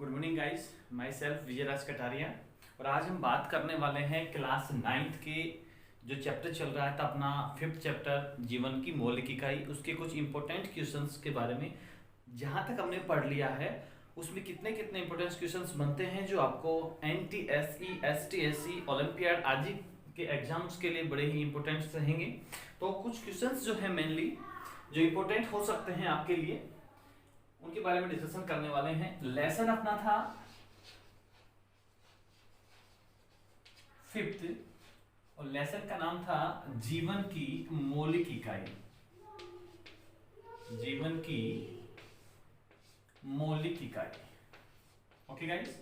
Good morning guys, my self Vijayraj Kataria. और आज हम बात करने वाले हैं क्लास 9th के जो चैप्टर चल रहा था अपना 5th चैप्टर जीवन की मौलिक इकाई, उसके कुछ इंपॉर्टेंट क्वेश्चंस के बारे में। जहां तक हमने पढ़ लिया है उसमें कितने कितने इंपॉर्टेंट क्वेश्चंस बनते हैं जो आपको NTSE, STSE, ओलंपियाड आदि के एग्जाम्स के लिए बड़े ही इंपॉर्टेंट रहेंगे। तो कुछ क्वेश्चंस जो है मेनली जो इंपॉर्टेंट हो सकते हैं आपके लिए, उनके बारे में डिस्कशन करने वाले हैं। लेसन अपना था 5th और लेसन का नाम था जीवन की मौलिक इकाई। जीवन की मौलिक इकाई, ओके गाइस।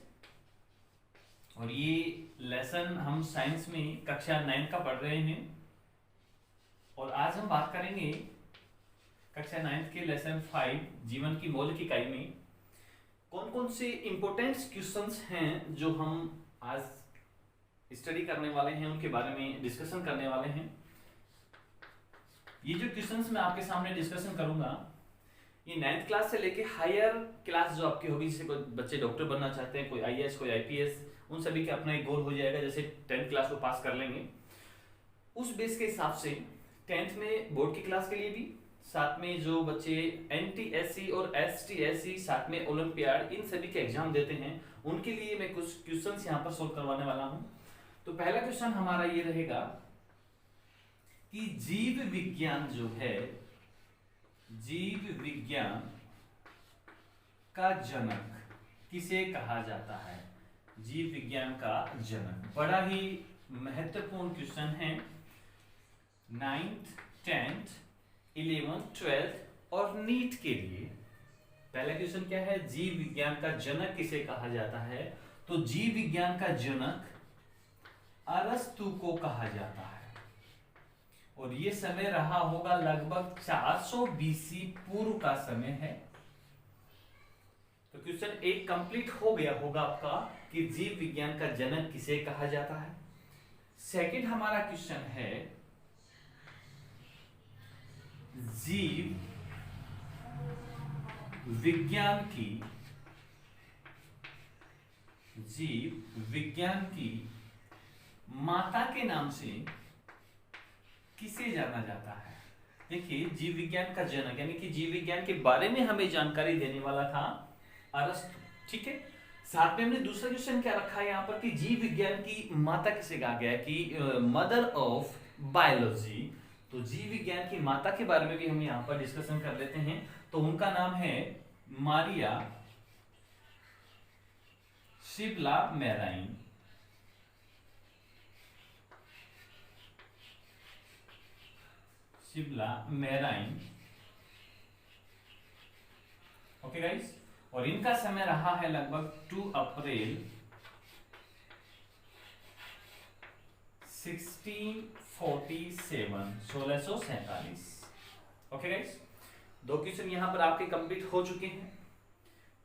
और ये लेसन हम साइंस में कक्षा 9 का पढ़ रहे हैं और आज हम बात करेंगे कक्षा 9 के लेसन 5 जीवन की मौलिक इकाई में कौन कौन से इंपॉर्टेंट क्वेश्चंस हैं जो हम आज स्टडी करने वाले हैं, उनके बारे में डिस्कशन करने वाले हैं। ये जो क्वेश्चंस मैं आपके सामने डिस्कशन करूंगा ये 9th क्लास से लेके हायर क्लास जो आपकी होगी, जैसे कोई बच्चे डॉक्टर बनना चाहते हैं, कोई IAS, कोई IPS, उन सभी का अपना एक गोल हो जाएगा। जैसे 10th क्लास को पास कर लेंगे उस बेस के हिसाब से 10th में बोर्ड की क्लास के लिए भी, साथ में जो बच्चे NTSE और STSE, साथ में ओलंपियाड, इन सभी के एग्जाम देते हैं उनके लिए मैं कुछ क्वेश्चंस यहाँ पर सोल्व करवाने वाला हूँ। तो पहला क्वेश्चन हमारा ये रहेगा कि जीव विज्ञान जो है, जीव विज्ञान का जनक किसे कहा जाता है? जीव विज्ञान का जनक बड़ा ही महत्वपूर्ण क्वेश्चन है 9th, 10th, 11th, 12th और नीट के लिए। पहला क्वेश्चन क्या है? जीव विज्ञान का जनक किसे कहा जाता है? तो जीव विज्ञान का जनक अरस्तु को कहा जाता है और ये समय रहा होगा लगभग 400 BC पूर्व का समय है। तो क्वेश्चन एक कंप्लीट हो गया होगा आपका कि जीव विज्ञान का जनक किसे कहा जाता है। सेकंड हमारा क्वेश्चन है जीव विज्ञान की माता के नाम से किसे जाना जाता है? देखिए, जीव विज्ञान का जनक यानी कि जीव विज्ञान के बारे में हमें जानकारी देने वाला था अरस्तु, ठीक है। साथ में हमने दूसरा क्वेश्चन क्या रखा है यहाँ पर कि जीव विज्ञान की माता किसे कहा गया है, कि मदर ऑफ बायोलॉजी। तो जीव विज्ञान की माता के बारे में भी हम यहाँ पर डिस्कशन कर लेते हैं। तो उनका नाम है Maria Sibylla Merian. Sibylla Merian, okay guys. और इनका समय रहा है लगभग 2 अप्रैल 1647। ओके गाइस, 2 क्वेश्चन यहां पर आपके कंप्लीट हो चुके हैं।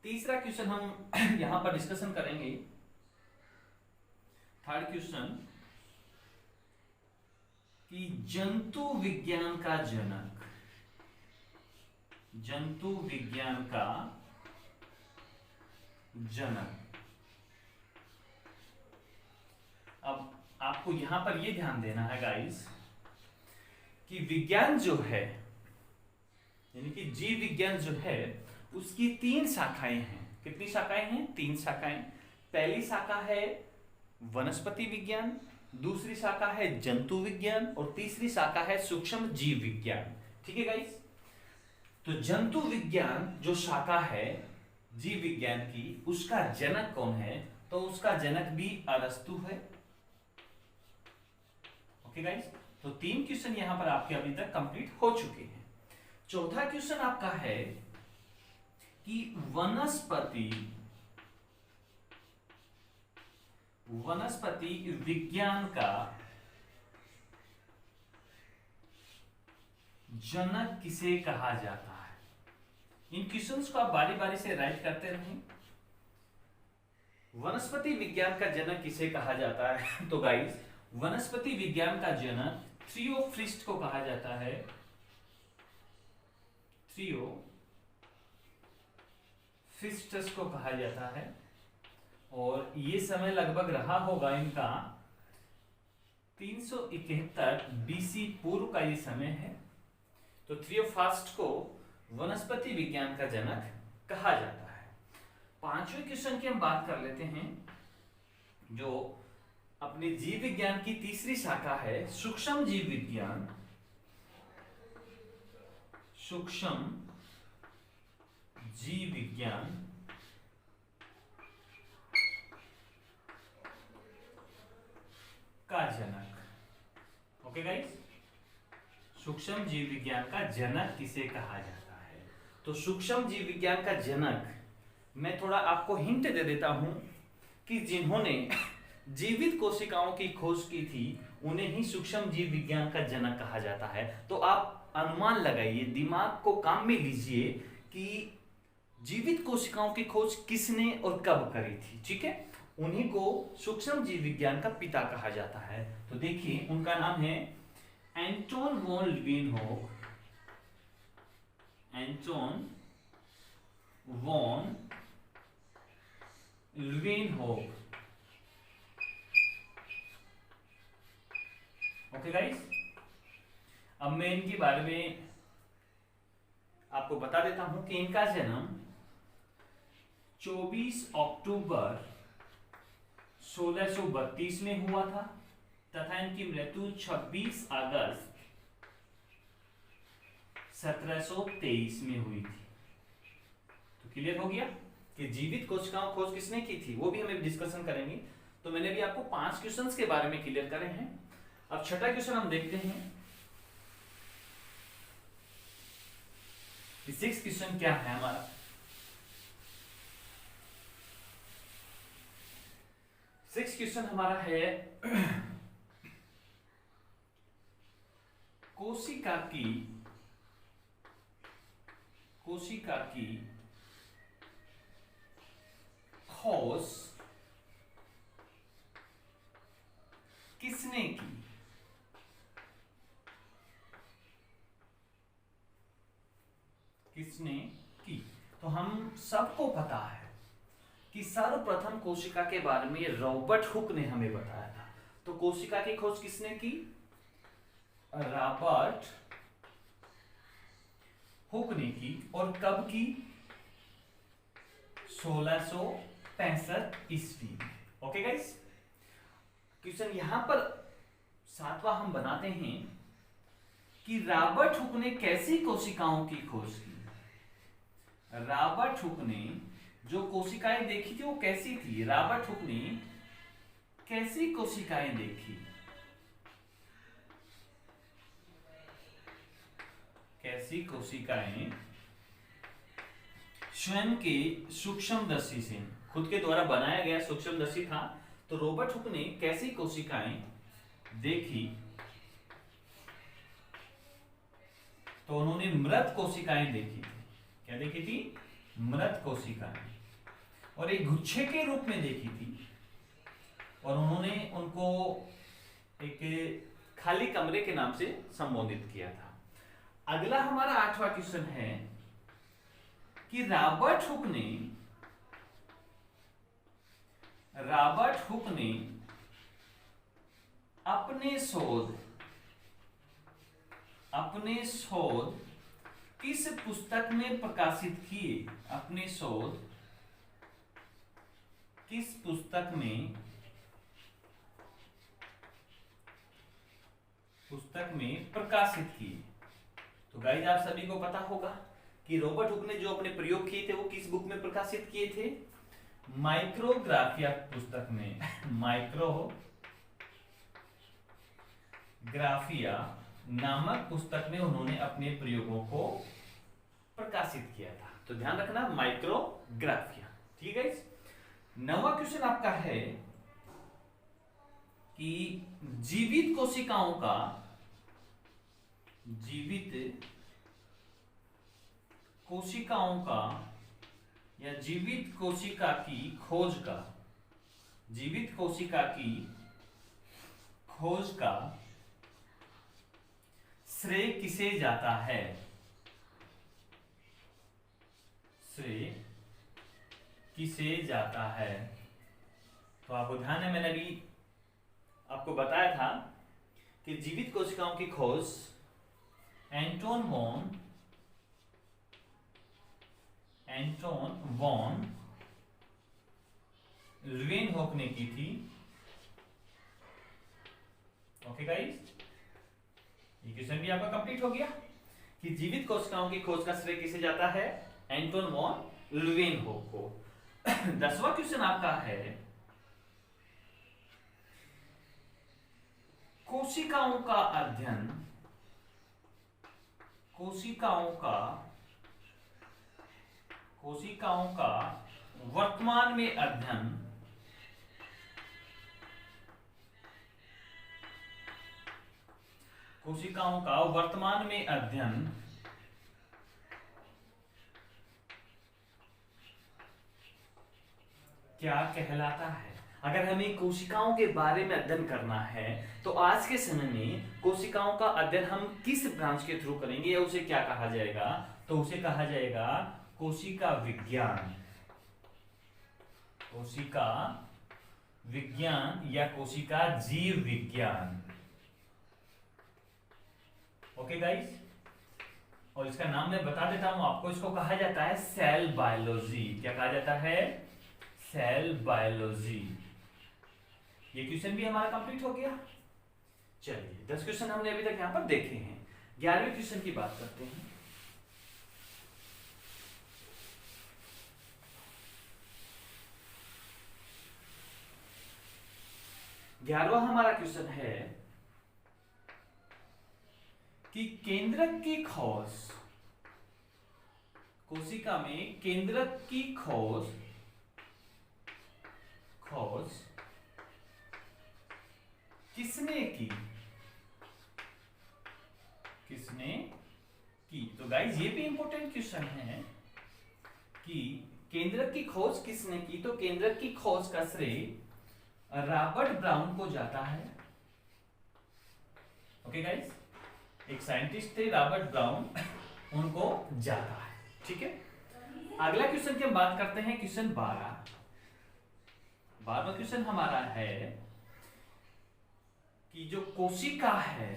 तीसरा क्वेश्चन हम यहां पर डिस्कशन करेंगे। थर्ड क्वेश्चन कि जंतु विज्ञान का जनक, जंतु विज्ञान का जनक। अब आपको यहां पर यह ध्यान देना है गाइस कि विज्ञान जो है यानी कि जीव विज्ञान जो है उसकी 3 शाखाएं हैं। कितनी शाखाएं हैं? 3 शाखाएं। पहली शाखा है वनस्पति विज्ञान, दूसरी शाखा है जंतु विज्ञान और तीसरी शाखा है सूक्ष्म जीव विज्ञान, ठीक है गाइस। तो जंतु विज्ञान जो शाखा है जीव विज्ञान की, उसका जनक कौन है? तो उसका जनक भी अरस्तु है, ओके गाइस। तो 3 क्वेश्चन यहां पर आपके अभी तक कंप्लीट हो चुके हैं। चौथा क्वेश्चन आपका है कि वनस्पति विज्ञान का जनक किसे कहा जाता है? इन क्वेश्चंस को आप बारी बारी से राइट करते रहें। वनस्पति विज्ञान का जनक किसे कहा जाता है? तो गाइस, वनस्पति विज्ञान का जनक थियोफ्रिस्ट को कहा जाता है। थियोफ्रिस्टस को कहा जाता है। और ये समय लगभग रहा होगा इनका 371 बीसी पूर्व का ये समय है। तो थियोफास्ट को वनस्पति विज्ञान का जनक कहा जाता है। पांचवें क्वेश्चन की हम बात कर लेते हैं, जो अपने जीव विज्ञान की तीसरी शाखा है, सूक्ष्म जीव विज्ञान। सूक्ष्म जीव विज्ञान का जनक। ओके गाइस, सूक्ष्म जीव विज्ञान का जनक किसे कहा जाता है? तो सूक्ष्म जीव विज्ञान का जनक, मैं थोड़ा आपको हिंट दे देता हूं कि जिन्होंने जीवित कोशिकाओं की खोज की थी उन्हें ही सूक्ष्म जीव विज्ञान का जनक कहा जाता है। तो आप अनुमान लगाइए, दिमाग को काम में लीजिए कि जीवित कोशिकाओं की खोज किसने और कब करी थी। ठीक है, उन्हीं को सूक्ष्म जीव विज्ञान का पिता कहा जाता है। तो देखिए, उनका नाम है Anton van Leeuwenhoek. Anton van Leeuwenhoek. Okay guys, अब मैं इनके बारे में आपको बता देता हूं कि इनका जन्म 24 अक्टूबर 1632 में हुआ था तथा इनकी मृत्यु 26 अगस्त 1723 में हुई थी। तो क्लियर हो गया कि जीवित कोशिकाओं खोज किसने की थी, वो भी हम डिस्कशन करेंगे। तो मैंने भी आपको 5 क्वेश्चंस के बारे में क्लियर करे हैं। अब छठा क्वेश्चन हम देखते हैं। 6 क्वेश्चन क्या है हमारा? 6 क्वेश्चन हमारा है कोशिका की खोज किसने की? किसने की? तो हम सबको पता है कि सर्वप्रथम कोशिका के बारे में रॉबर्ट हुक ने हमें बताया था। तो कोशिका की खोज किसने की? रॉबर्ट हुक ने की। और कब की? 1665 ईस्वी में। ओके गाइस, क्वेश्चन यहां पर 7वां हम बनाते हैं कि रॉबर्ट हुक ने कैसी कोशिकाओं की खोज की। रॉबर्ट हुक ने जो कोशिकाएं देखी थी वो कैसी थी? रॉबर्ट हुक ने कैसी कोशिकाएं देखी? कैसी कोशिकाएं स्वयं के सूक्ष्मदर्शी से, खुद के द्वारा बनाया गया सूक्ष्मदर्शी था। तो रॉबर्ट हुक ने कैसी कोशिकाएं देखी? तो उन्होंने मृत कोशिकाएं देखी थी। क्या देखी थी? मृत कोशिकाएं, और एक गुच्छे के रूप में देखी थी। और उन्होंने उनको एक खाली कमरे के नाम से संबोधित किया था। अगला हमारा 8वां क्वेश्चन है कि रॉबर्ट हुक ने अपने शोध किस पुस्तक में प्रकाशित किए? अपने शोध किस पुस्तक में प्रकाशित किए? तो गाइस, आप सभी को पता होगा कि रॉबर्ट हुक ने जो अपने प्रयोग किए थे वो किस बुक में प्रकाशित किए थे? माइक्रोग्राफिया पुस्तक में। माइक्रोग्राफिया नामक पुस्तक में उन्होंने अपने प्रयोगों को प्रकाशित किया था। तो ध्यान रखना, माइक्रोग्राफिया। ठीक है। 9वां क्वेश्चन आपका है कि जीवित कोशिकाओं का या जीवित कोशिका की खोज का श्रेय किसे जाता है? श्रेय किसे जाता है? तो आपको ध्यान है, मैंने अभी आपको बताया था कि जीवित कोशिकाओं की खोज एंटोन वॉन लीeuwenhoek ने की थी। ओके गाइस, ये क्वेश्चन भी आपका कंप्लीट हो गया कि जीवित कोशिकाओं की खोज का श्रेय किसे जाता है? एंटोन वॉन लीeuwenhoek को। 10वां क्वेश्चन आपका है, कोशिकाओं का अध्ययन, कोशिकाओं का वर्तमान में अध्ययन कोशिकाओं का वर्तमान में अध्ययन क्या कहलाता है? अगर हमें कोशिकाओं के बारे में अध्ययन करना है तो आज के समय में कोशिकाओं का अध्ययन हम किस ब्रांच के थ्रू करेंगे या उसे क्या कहा जाएगा? तो उसे कहा जाएगा कोशिका विज्ञान, कोशिका विज्ञान या कोशिका जीव विज्ञान। ओके गाइस, और इसका नाम मैं बता देता हूं आपको, इसको कहा जाता है सेल बायोलॉजी। क्या कहा जाता है? Cell biology. ये क्वेश्चन भी हमारा कंप्लीट हो गया। चलिए 10 क्वेश्चन हमने अभी तक यहां पर देखे हैं। 11वें क्वेश्चन की बात करते हैं। ग्यारहवां हमारा क्वेश्चन है कि केंद्रक की खोज, कोशिका में केंद्रक की खोज किसने की? तो गाइज ये भी इंपॉर्टेंट क्वेश्चन है कि केंद्रक की खोज किसने की। तो केंद्रक की खोज का श्रेय रॉबर्ट ब्राउन को जाता है। ओके गाइज, एक साइंटिस्ट थे रॉबर्ट ब्राउन, उनको जाता है। ठीक है, अगला क्वेश्चन की हम बात करते हैं, क्वेश्चन 12वां क्वेश्चन हमारा है कि जो कोशिका है,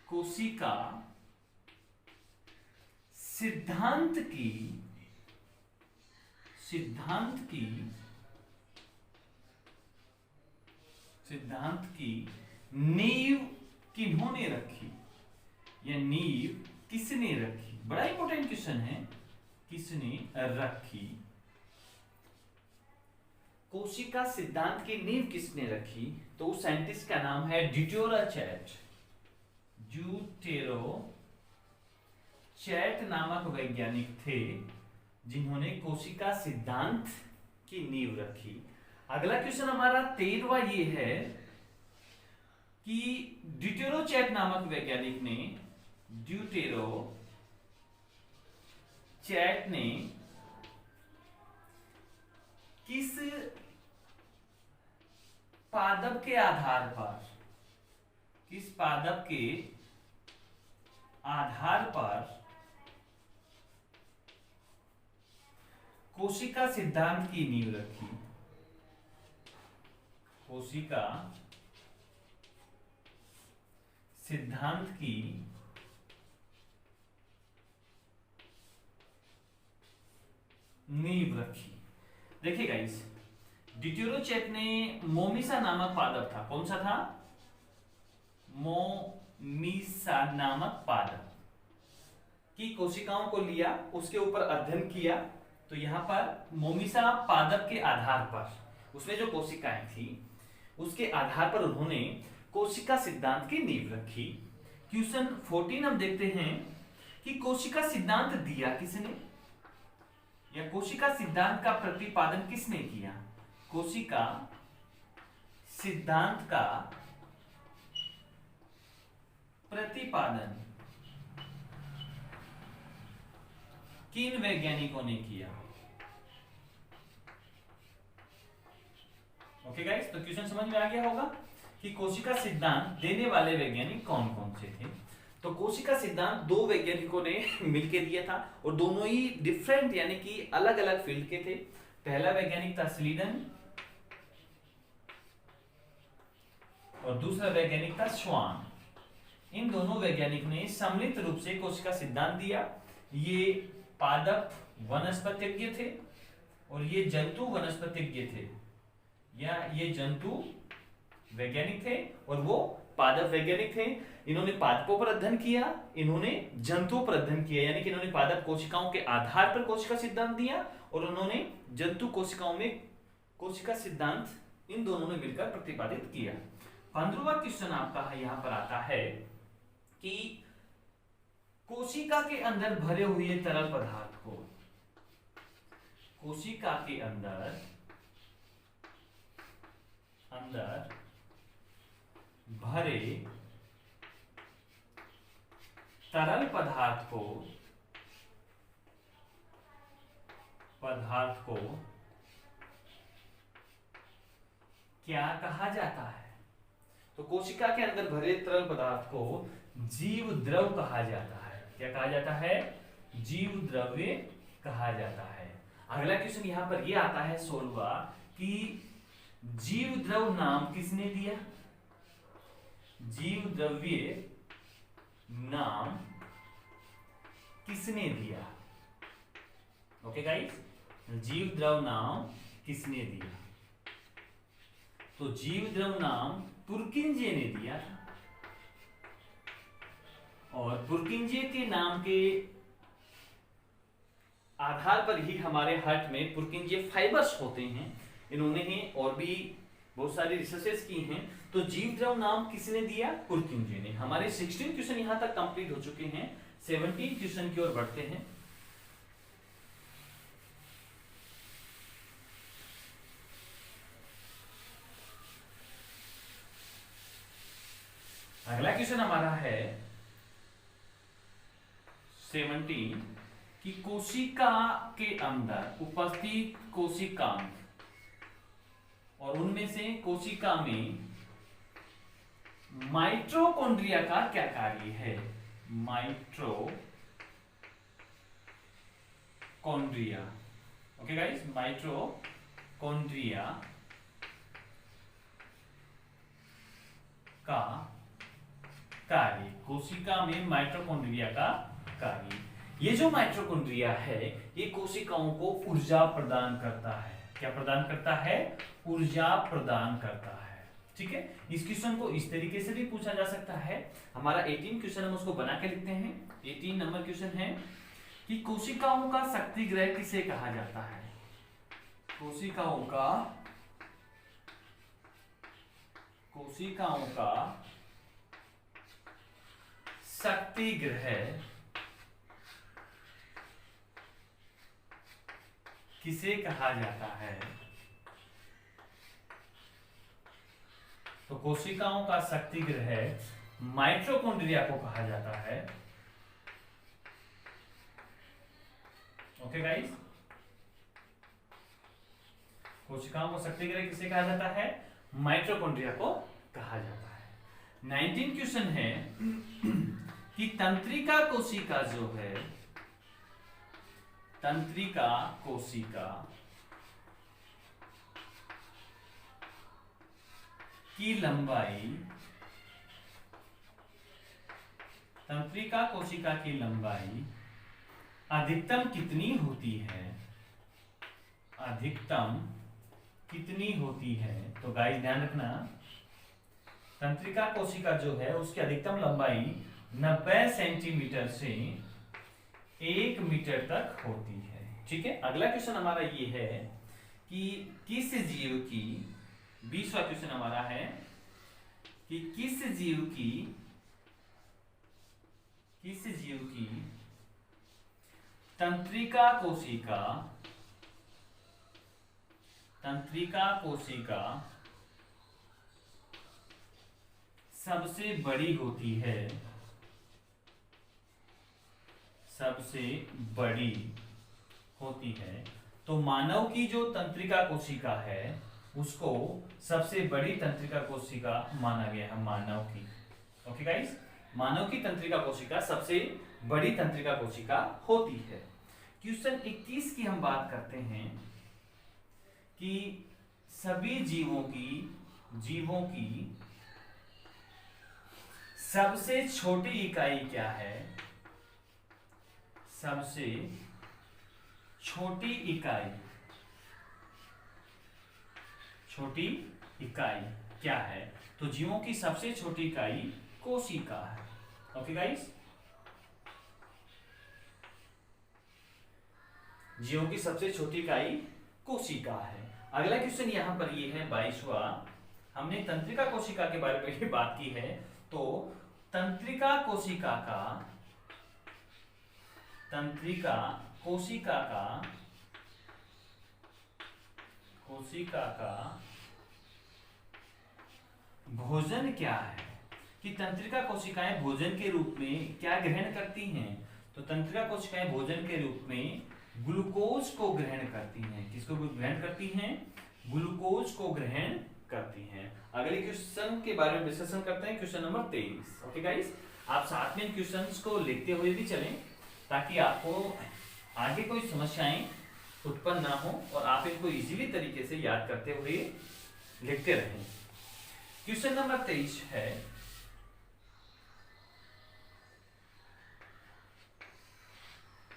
कोशिका सिद्धांत की नींव किन्होंने रखी या नींव किसने रखी? बड़ा इंपॉर्टेंट क्वेश्चन है, किसने रखी? कोशिका सिद्धांत की नींव किसने रखी? तो उस साइंटिस्ट का नाम है ड्यूटेरोचैट नामक वैज्ञानिक थे जिन्होंने कोशिका सिद्धांत की नींव रखी। अगला क्वेश्चन हमारा 13वां ये है कि ड्यूटेरोचैट नामक वैज्ञानिक ने, ड्यूटेरोचैट ने किस पादप के आधार पर कोशिका सिद्धांत की नींव रखी? कोशिका सिद्धांत की नींव रखी। देखिए गाइस, ड्यूटेरोचैट ने मोमिसा नामक पादप था, कौन सा था? मोमिसा नामक पादप की कोशिकाओं को लिया, उसके ऊपर अध्ययन किया। तो यहां पर मोमिसा पादप के आधार पर, उसमें जो कोशिकाएं थी उसके आधार पर उन्होंने कोशिका सिद्धांत की नींव रखी। क्वेश्चन 14 हम देखते हैं कि कोशिका सिद्धांत दिया किसने या कोशिका सिद्धांत का प्रतिपादन किसने किया? कोशिका सिद्धांत का प्रतिपादन किन वैज्ञानिकों ने किया? ओके गाइस, तो क्वेश्चन समझ में आ गया होगा कि कोशिका सिद्धांत देने वाले वैज्ञानिक कौन कौन से थे। तो कोशिका सिद्धांत दो वैज्ञानिकों ने मिलकर दिया था और दोनों ही डिफरेंट यानी कि अलग अलग फील्ड के थे। पहला वैज्ञानिक था स्लीडन और दूसरा वैज्ञानिक था श्वान। इन दोनों वैज्ञानिक ने सम्मिलित रूप से कोशिका सिद्धांत दिया। ये पादप वनस्पतिज्ञ थे और ये जंतु वनस्पतिज्ञ थे, या ये जंतु वैज्ञानिक थे और वो पादप वैज्ञानिक थे। इन्होंने पादपों पर अध्ययन किया, इन्होंने जंतुओं पर अध्ययन किया, यानी कि इन्होंने पादप कोशिकाओं के आधार पर कोशिका सिद्धांत दिया और उन्होंने जंतु कोशिकाओं में कोशिका सिद्धांत इन दोनों ने मिलकर प्रतिपादित किया। 15वां क्वेश्चन आपका यहां पर आता है कि कोशिका के अंदर भरे हुए तरल पदार्थ को, कोशिका के अंदर भरे तरल पदार्थ को क्या कहा जाता है? तो कोशिका के अंदर भरे तरल पदार्थ को जीव द्रव कहा जाता है। क्या कहा जाता है? जीव द्रव्य कहा जाता है। अगला क्वेश्चन यहां पर यह आता है 16वां कि जीव द्रव नाम किसने दिया? जीव द्रव्य नाम किसने दिया? ओके गाइस, जीव द्रव नाम किसने दिया? तो जीव द्रव नाम पुरकिंजे ने दिया था और पुरकिंजे के नाम के आधार पर ही हमारे हार्ट में पुरकिंजे फाइबर्स होते हैं। इन्होंने ही और भी बहुत सारी रिसर्चेस की हैं। तो जीव द्रव नाम किसने दिया? पुरकिंजे ने। हमारे 16 क्वेश्चन यहां तक कंप्लीट हो चुके हैं। 17 क्वेश्चन की ओर बढ़ते हैं। अगला क्वेश्चन हमारा है 17 कि कोशिका के अंदर उपस्थित कोशिकांग और उनमें से कोशिका में माइटोकॉन्ड्रिया का क्या कार्य है? माइटोकॉन्ड्रिया। ओके गाइस, माइटोकॉन्ड्रिया का कार्य, कोशिका में माइटोकॉन्ड्रिया का कार्य। ये जो माइटोकॉन्ड्रिया है ये कोशिकाओं को ऊर्जा प्रदान करता है। क्या प्रदान करता है? ऊर्जा प्रदान करता है। ठीक है, इस क्वेश्चन को इस तरीके से भी पूछा जा सकता है। हमारा 18 क्वेश्चन हम उसको बना के लिखते हैं। 18 नंबर क्वेश्चन है कि कोशिकाओं का शक्ति ग्रह किसे कहा जाता है? कोशिकाओं का शक्ति ग्रह किसे कहा जाता है? तो कोशिकाओं का शक्ति ग्रह माइटोकॉन्ड्रिया को कहा जाता है। ओके गाइस, कोशिकाओं को शक्ति ग्रह किसे कहा जाता है? माइटोकॉन्ड्रिया को कहा जाता है। 19 क्वेश्चन है कि तंत्रिका कोशिका जो है, तंत्रिका कोशिका की लंबाई, तंत्रिका कोशिका की लंबाई अधिकतम कितनी होती है? अधिकतम कितनी होती है? तो गाइस ध्यान रखना, तंत्रिका कोशिका जो है उसकी अधिकतम लंबाई 90 सेंटीमीटर से 1 मीटर तक होती है। ठीक है, अगला क्वेश्चन हमारा ये है कि किस जीव की, 20वां क्वेश्चन हमारा है कि किस जीव की तंत्रिका कोशिका सबसे बड़ी होती है? सबसे बड़ी होती है। तो मानव की जो तंत्रिका कोशिका है उसको सबसे बड़ी तंत्रिका कोशिका माना गया है, मानव की। ओके गाइस, मानव की तंत्रिका कोशिका सबसे बड़ी तंत्रिका कोशिका होती है। क्वेश्चन 21 की हम बात करते हैं कि सभी जीवों की सबसे छोटी इकाई क्या है? सबसे छोटी इकाई, छोटी इकाई क्या है? तो जीवों की सबसे छोटी इकाई कोशिका है। ओके गाइस, जीवों की सबसे छोटी इकाई कोशिका है। अगला क्वेश्चन यहां पर ये है 22वां। हमने तंत्रिका कोशिका के बारे में बात की है, तो तंत्रिका कोशिका का तंत्रिका कोशिका का कोशिका का भोजन क्या है? कि तंत्रिका कोशिकाएं भोजन के रूप में क्या ग्रहण करती हैं? तो तंत्रिका कोशिकाएं भोजन के रूप में ग्लूकोज को ग्रहण करती हैं। किसको ग्रहण करती हैं? ग्लूकोज को ग्रहण करती हैं। अगले क्वेश्चन के बारे में डिस्कशन करते हैं, क्वेश्चन नंबर 23। ओके गाइस, आप साथ में क्वेश्चंस को लिखते हुए भी चलें ताकि आपको आगे कोई समस्याएं उत्पन्न ना हो और आप इनको इजीली तरीके से याद करते हुए लिखते रहें। क्वेश्चन नंबर 23 है,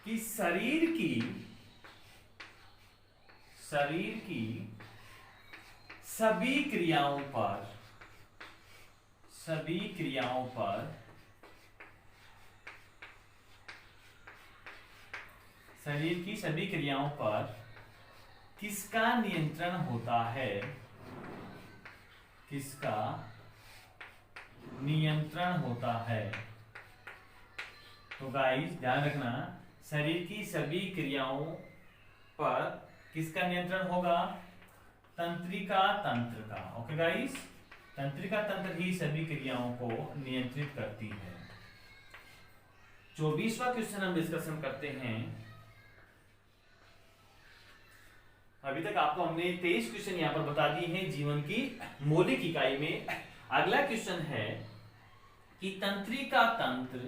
कि शरीर की सभी क्रियाओं पर शरीर की सभी क्रियाओं पर किसका नियंत्रण होता है? किसका नियंत्रण होता है? तो गाइस ध्यान रखना, शरीर की सभी क्रियाओं पर किसका नियंत्रण होगा? तंत्रिका तंत्र का। ओके गाइस, तंत्रिका तंत्र ही सभी क्रियाओं को नियंत्रित करती है। 24वां क्वेश्चन हम डिस्कशन करते हैं। अभी तक आपको हमने 23 क्वेश्चन यहां पर बता दिए हैं जीवन की मौलिक इकाई में। अगला क्वेश्चन है कि तंत्रिका तंत्र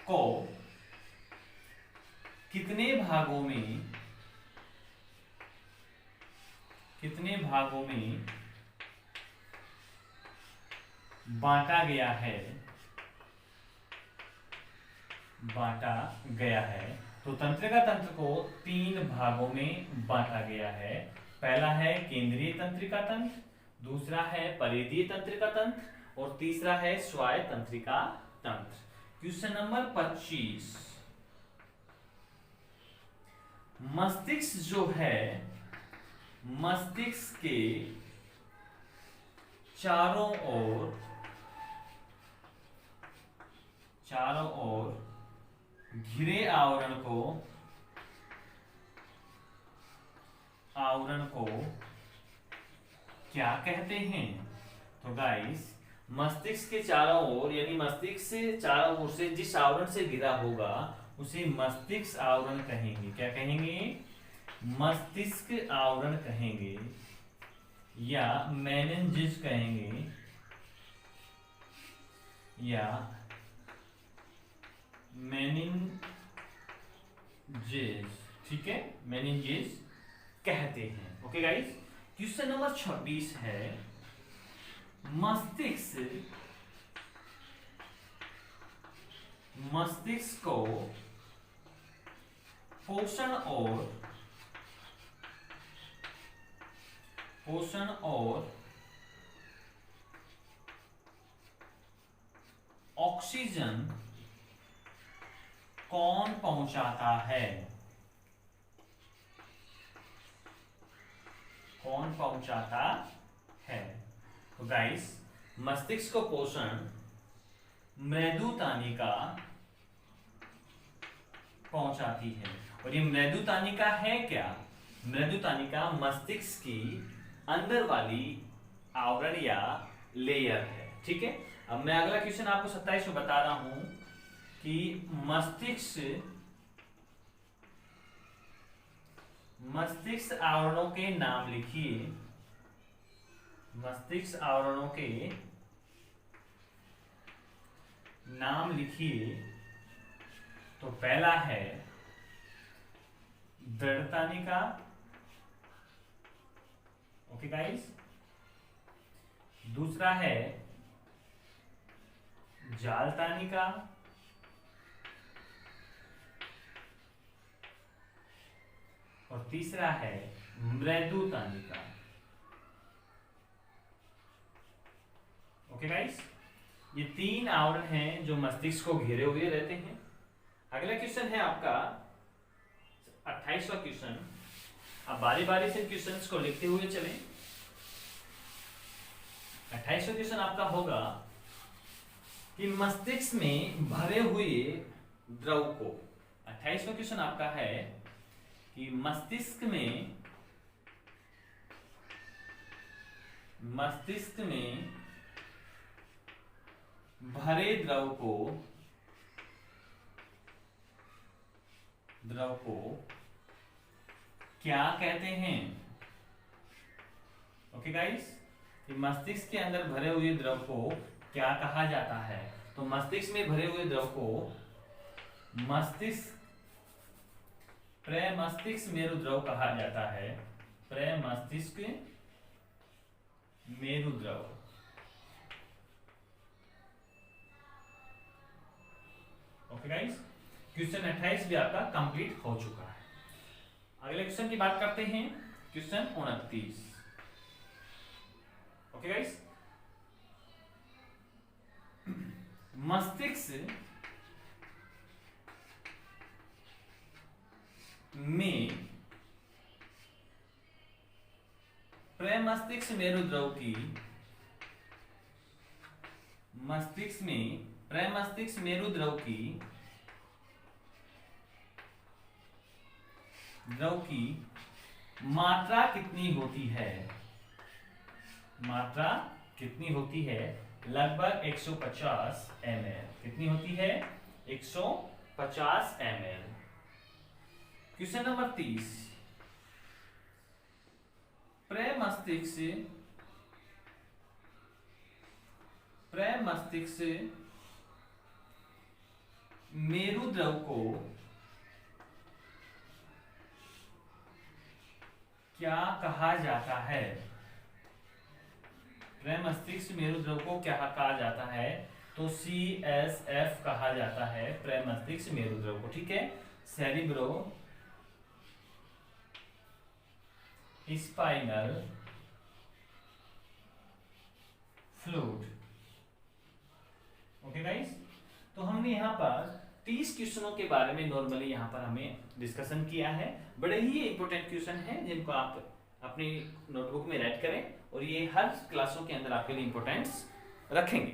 को कितने भागों में बांटा गया है? तो तंत्रिका तंत्र को 3 भागों में बांटा गया है। पहला है केंद्रीय तंत्रिका तंत्र, दूसरा है परिधीय तंत्रिका तंत्र और तीसरा है स्वायत्त तंत्रिका तंत्र। क्वेश्चन नंबर 25, मस्तिष्क जो है, मस्तिष्क के चारों ओर घिरे आवरण को क्या कहते हैं? तो गाइस, मस्तिष्क के चारों ओर यानी मस्तिष्क से चारों ओर से जिस आवरण से घिरा होगा उसे मस्तिष्क आवरण कहेंगे। क्या कहेंगे? मस्तिष्क आवरण कहेंगे या मेनिंजेस कहेंगे या मेनिंजेस। ठीक है, मेनिंजेस कहते हैं। ओके गाइस, क्वेश्चन नंबर 26 है, मस्तिष्क को पोषण और ऑक्सीजन कौन पहुंचाता है? कौन पहुंचाता है? तो गाइस, मस्तिष्क को पोषण मृदुतानिका पहुंचाती है। और ये मृदुतानिका है क्या? मृदुतानिका मस्तिष्क की अंदर वाली आवरण या लेयर है। ठीक है, अब मैं अगला क्वेश्चन आपको 27 में बता रहा हूं कि मस्तिष्क आवरणों के नाम लिखिए। मस्तिष्क आवरणों के नाम लिखिए। तो पहला है दृढ़तानिका, ओके गाइस, दूसरा है जाल तानिका, और तीसरा है मृदु तानिका। ओके गाइस, ये 3 आवरण हैं जो मस्तिष्क को घेरे हुए रहते हैं। अगला क्वेश्चन है आपका 28वां क्वेश्चन। अब बारी बारी से क्वेश्चंस को लिखते हुए चलें। 28वां क्वेश्चन आपका होगा कि मस्तिष्क में भरे हुए द्रव को, 28वां क्वेश्चन आपका है कि मस्तिष्क में भरे द्रव को क्या कहते हैं। ओके गाइस, मस्तिष्क के अंदर भरे हुए द्रव को क्या कहा जाता है। तो मस्तिष्क में भरे हुए द्रव को प्रमस्तिष्क मेरु द्रव कहा जाता है। प्रमस्तिष्क मेरु द्रव। ओके गाइस, क्वेश्चन 28 भी आपका कंप्लीट हो चुका है। अगले क्वेश्चन की बात करते हैं, क्वेश्चन 29। ओके गाइस, मस्तिष्क में प्रमस्तिष्क मेरु द्रव की, मस्तिष्क में प्रमस्तिष्क मेरु द्रव की मात्रा कितनी होती है। मात्रा कितनी होती है। लगभग 150 ml। कितनी होती है, 150 ml। Question number 30। प्रमस्तिष्क मेरु द्रव को क्या कहा जाता है। प्रमस्तिष्क मेरु द्रव को क्या कहा जाता है। तो CSF कहा जाता है प्रमस्तिष्क मेरु द्रव को। ठीक है, cerebro spinal fluid. Okay guys, तो हमने यहाँ पर 30 क्वेश्चनों के बारे में नॉर्मली यहाँ पर हमें डिस्कशन किया है। बड़े ही इंपॉर्टेंट क्वेश्चन हैं जिनको आप अपनी नोटबुक में राइट करें और ये हर क्लासों के अंदर आपके लिए इंपॉर्टेंस रखेंगे।